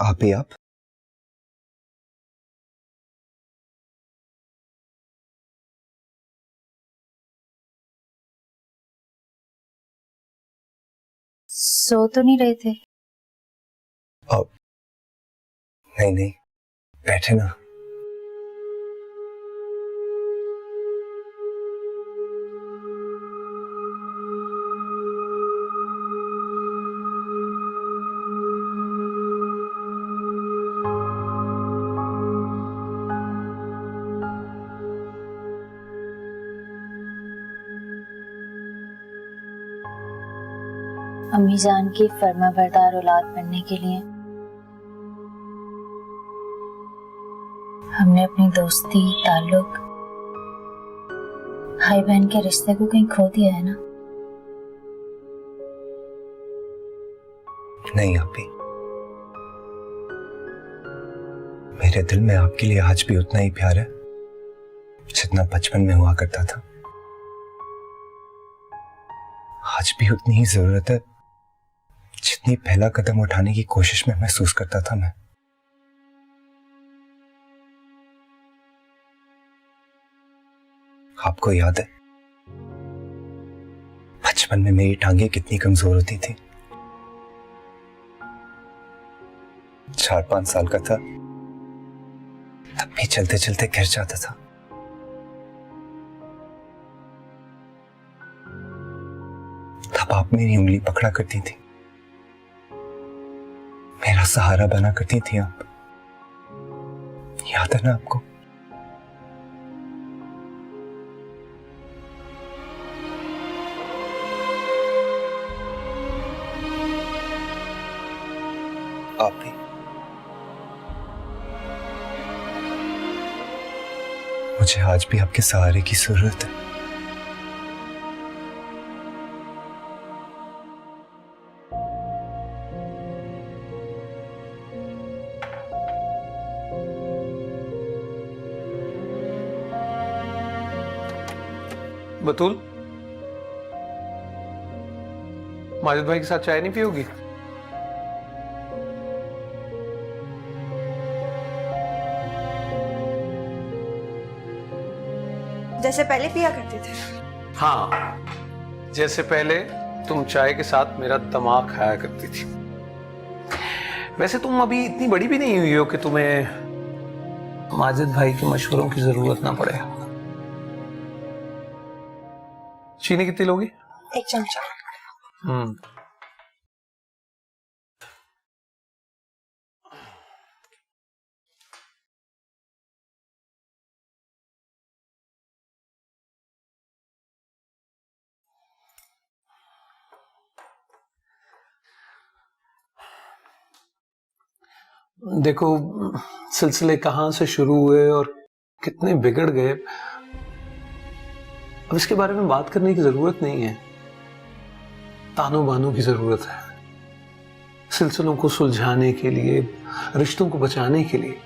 आप ही आप? सो तो नहीं रहे थे? नहीं नहीं, बैठे ना। अम्मी जान की फर्माबरदार औलाद बनने के लिए हमने अपनी दोस्ती, ताल्लुक, भाई बहन के रिश्ते को कहीं खो दिया है ना? नहीं आप ही, मेरे दिल में आपके लिए आज भी उतना ही प्यार है जितना बचपन में हुआ करता था। आज भी उतनी ही जरूरत है जितनी पहला कदम उठाने की कोशिश में महसूस करता था मैं। आपको याद है बचपन में मेरी टांगें कितनी कमजोर होती थी? 4-5 साल का था तब भी चलते चलते गिर जाता था। तब आप मेरी उंगली पकड़ा करती थी, मेरा सहारा बना करती थी आप। याद है ना आपको? आप भी मुझे आज भी आपके सहारे की जरूरत है। बतूल, माजिद भाई के साथ चाय नहीं पियोगी? जैसे पहले पिया करते थे। हाँ, जैसे पहले तुम चाय के साथ मेरा दिमाग खाया करती थी। वैसे तुम अभी इतनी बड़ी भी नहीं हुई हो कि तुम्हें माजिद भाई के मशवरों की जरूरत ना पड़े। चीनी कितनी लोगी? 1 चमचा। देखो, सिलसिले कहां से शुरू हुए और कितने बिगड़ गए, अब इसके बारे में बात करने की जरूरत नहीं है। तानो बानो की जरूरत है, सिलसिलों को सुलझाने के लिए, रिश्तों को बचाने के लिए।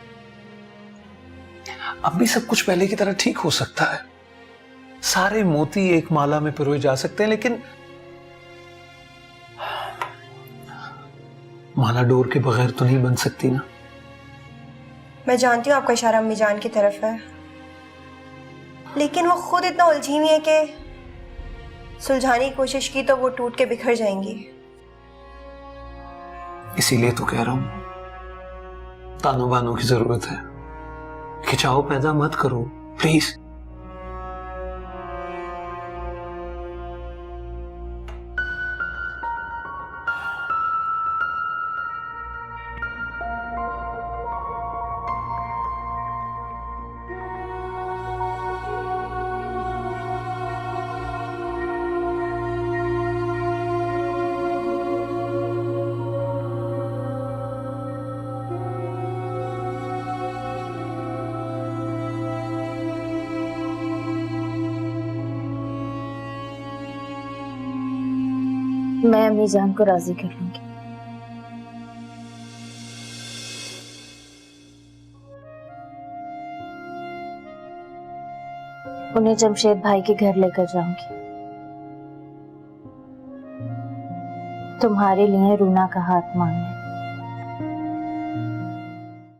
अब भी सब कुछ पहले की तरह ठीक हो सकता है, सारे मोती एक माला में पिरोए जा सकते हैं, लेकिन माला डोर के बगैर तो नहीं बन सकती ना। मैं जानती हूँ आपका इशारा अम्मी जान की तरफ है, लेकिन वो खुद इतना उलझी हुई है कि सुलझाने की कोशिश की तो वो टूट के बिखर जाएंगी। इसीलिए तो कह रहा हूं, तानो बानो की जरूरत है। खिंचाव पैदा मत करो प्लीज। मैं अम्मी जान को राजी कर लूंगी। उन्हें जमशेद भाई के घर लेकर जाऊंगी। तुम्हारे लिए रूना का हाथ मांगना है।